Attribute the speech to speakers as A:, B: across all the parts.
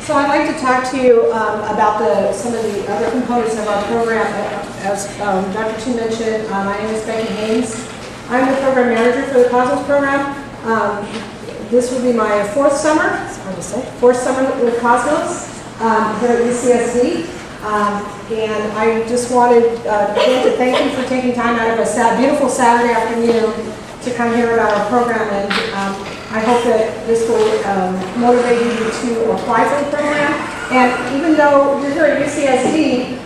A: So I'd like to talk to you about some of the other components of our program. As Dr. Chu mentioned, my name is Becky Haynes. I'm the program manager for the Cosmos program. This will be my fourth summer, it's hard to say, fourth summer with Cosmos here at UCSD. And I just wanted again to thank you for taking time out of a beautiful Saturday afternoon to come hear about our program, and I hope that this will motivate you to apply for the program. And even though you're here at UCSD,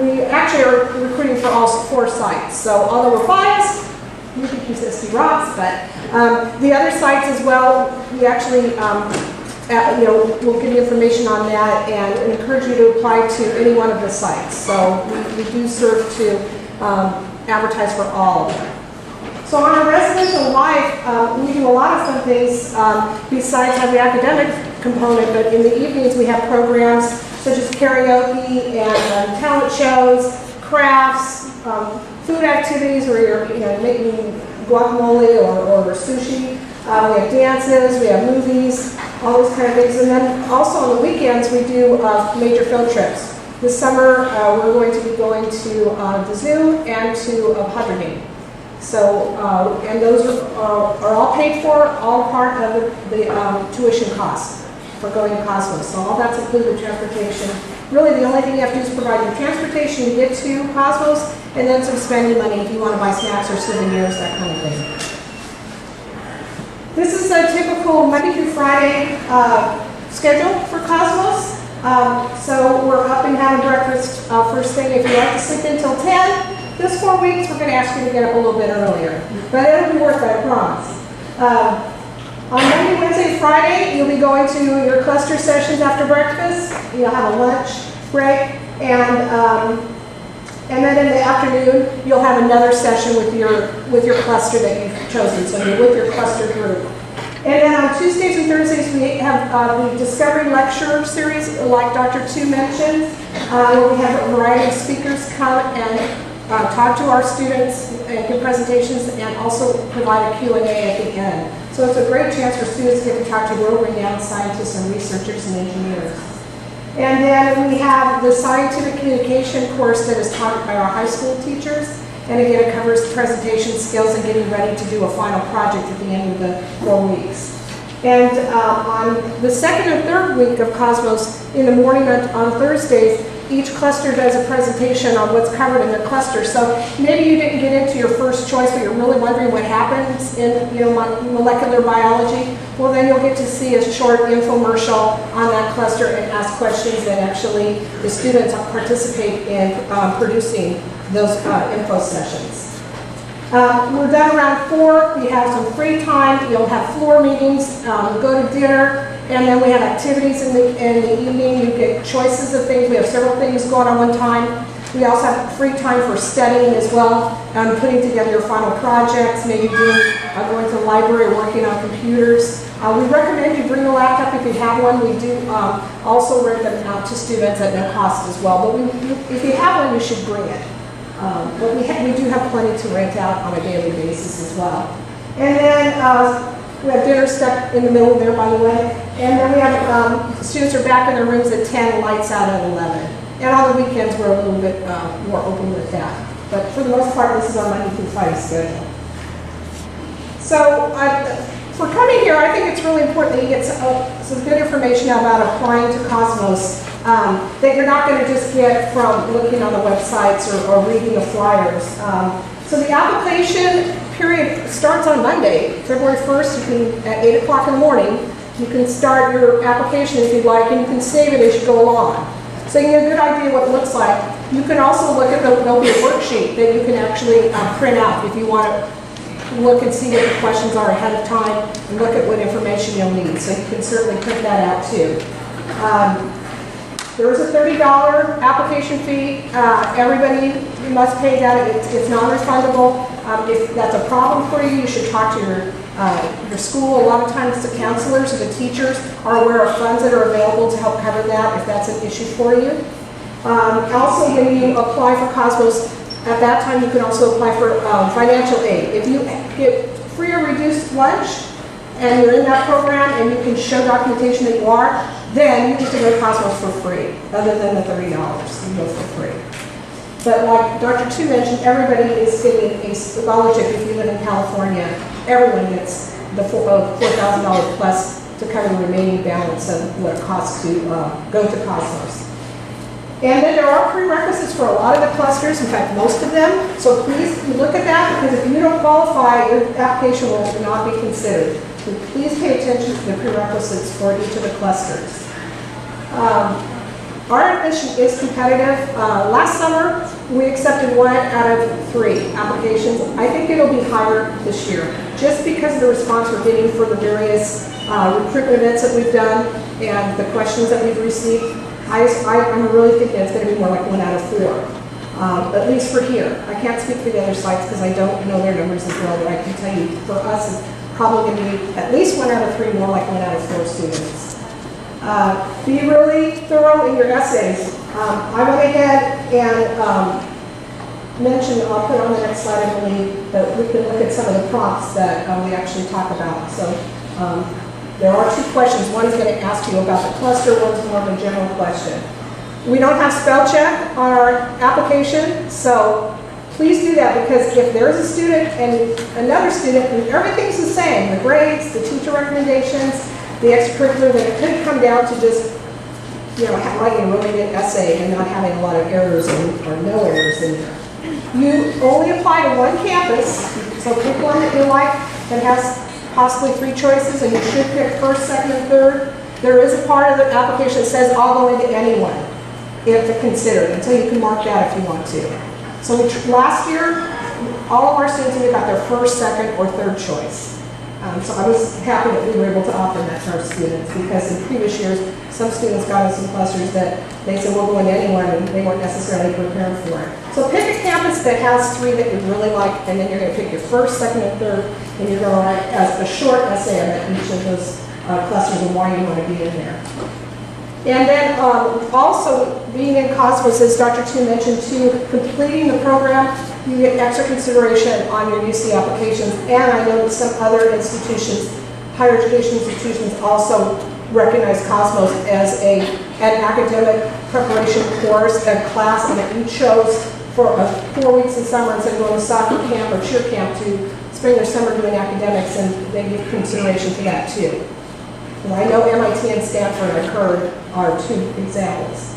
A: we actually are recruiting for all 4 sites. So although we're biased, we think UCSD rocks, but the other sites as well, we actually we'll give you information on that and encourage you to apply to any one of the sites. So we do serve to advertise for all of them. So on our residential life, we do a lot of fun things besides have the academic component, but in the evenings we have programs such as karaoke and talent shows, crafts, food activities where you're making guacamole or sushi. We have dances, we have movies, all those kind of things. And then also on the weekends we do major field trips. This summer we're going to be going to the Zoo and to Padre game. So, and those are all paid for, all part of the tuition cost for going to Cosmos. So all that's included with transportation. Really the only thing you have to do is provide your transportation to get to Cosmos, and then some spending money if you want to buy snacks or souvenirs, that kind of thing. This is a typical Monday through Friday schedule for Cosmos. So we're up and having breakfast first thing. If you like to sleep until 10, this 4 weeks, we're going to ask you to get up a little bit earlier, but it'll be worth it, I promise. On Monday, Wednesday, Friday, you'll be going to your cluster sessions after breakfast. You'll have a lunch break, and then in the afternoon, you'll have another session with your cluster that you've chosen. So you're with your cluster group. And then on Tuesdays and Thursdays, we have the Discovery Lecture Series, like Dr. Chu mentioned, where we have a variety of speakers come and talk to our students and give presentations, and also provide a Q&A at the end. So it's a great chance for students to get to talk to world-renowned scientists and researchers and engineers. And then we have the scientific communication course that is taught by our high school teachers. And again, it covers presentation skills and getting ready to do a final project at the end of the 4 weeks. And on the second and third week of Cosmos, in the morning on Thursdays, each cluster does a presentation on what's covered in their cluster. So maybe you didn't get into your first choice, but you're really wondering what happens in molecular biology. Well, then you'll get to see a short infomercial on that cluster and ask questions that actually the students participate in producing those info sessions. We're done around 4. We have some free time. You'll have floor meetings. We'll go to dinner. And then we have activities in the evening. You get choices of things. We have several things going on one time. We also have free time for studying as well, putting together your final projects, maybe going to the library, working on computers. We recommend you bring a laptop if you have one. We do also rent them out to students at no cost as well. But if you have one, you should bring it. But we do have plenty to rent out on a daily basis as well. And then we have dinner stuck in the middle there, by the way. And then we have students are back in their rooms at 10, lights out at 11. And on the weekends, we're a little bit more open with that. But for the most part, this is our Monday through Friday schedule. So for coming here, I think it's really important that you get some good information about applying to Cosmos that you're not going to just get from looking on the websites or reading the flyers. So the application period starts on Monday, February 1st. At 8 o'clock in the morning. You can start your application if you'd like, and you can save it as you go along. So you get a good idea what it looks like. You can also look at there'll be a worksheet that you can actually print out if you want to look and see what the questions are ahead of time and look at what information you'll need. So you can certainly print that out too. There is a $30 application fee. Everybody must pay that. It's non-refundable. If that's a problem for you, you should talk to your school. A lot of times the counselors or the teachers are aware of funds that are available to help cover that if that's an issue for you. Also, when you apply for Cosmos, at that time you can also apply for financial aid. If you get free or reduced lunch, and you're in that program and you can show documentation that you are, then you get to go to Cosmos for free, other than the $30 you go for free. But like Dr. Tu mentioned, everybody is getting a scholarship if you live in California. Everyone gets the $4,000 plus to cover the remaining balance of what it costs to go to Cosmos. And then there are prerequisites for a lot of the clusters, in fact, most of them. So please look at that, because if you don't qualify, your application will not be considered. So please pay attention to the prerequisites for each of the clusters. Our admission is competitive. Last summer, we accepted 1 out of 3 applications. I think it'll be higher this year, just because of the response we're getting for the various recruitment events that we've done and the questions that we've received. I'm really thinking it's going to be more like 1 out of 4, at least for here. I can't speak for the other sites because I don't know their numbers as well, but I can tell you for us it's probably going to be at least 1 out of 3, more like 1 out of 4 students. Be really thorough in your essays. I went ahead and mentioned, I'll put it on the next slide, I believe, that we can look at some of the prompts that we actually talk about. So there are 2 questions. One is going to ask you about the cluster, one is more of a general question. We don't have spell check on our application, so please do that, because if there's a student and another student and everything's the same, the grades, the teacher recommendations, the extracurricular, then it could come down to just, writing a really good essay and not having a lot of errors or no errors in there. You only apply to 1 campus, so pick one that you like that has possibly 3 choices, and you should pick first, second, and third. There is a part of the application that says I'll go into anyone if considered, until you can mark that if you want to. So last year, all of our students either got their first, second, or third choice. So I was happy that we were able to offer that to our students, because in previous years, some students got us some clusters that they said we'll go into anyone, and they weren't necessarily prepared for it. So pick a campus that has 3 that you really like, and then you're going to pick your first, second, and third, and you're going to write a short essay about each of those clusters and why you want to be in there. And then also being in Cosmos, as Dr. Tu mentioned too, completing the program, you get extra consideration on your UC applications. And I know that some other institutions, higher education institutions, also recognize Cosmos as an academic preparation course, a class that you chose for 4 weeks in summer instead of going to soccer camp or cheer camp to spend their summer doing academics, and they give consideration to that too. And I know MIT and Stanford, I've heard, are 2 examples.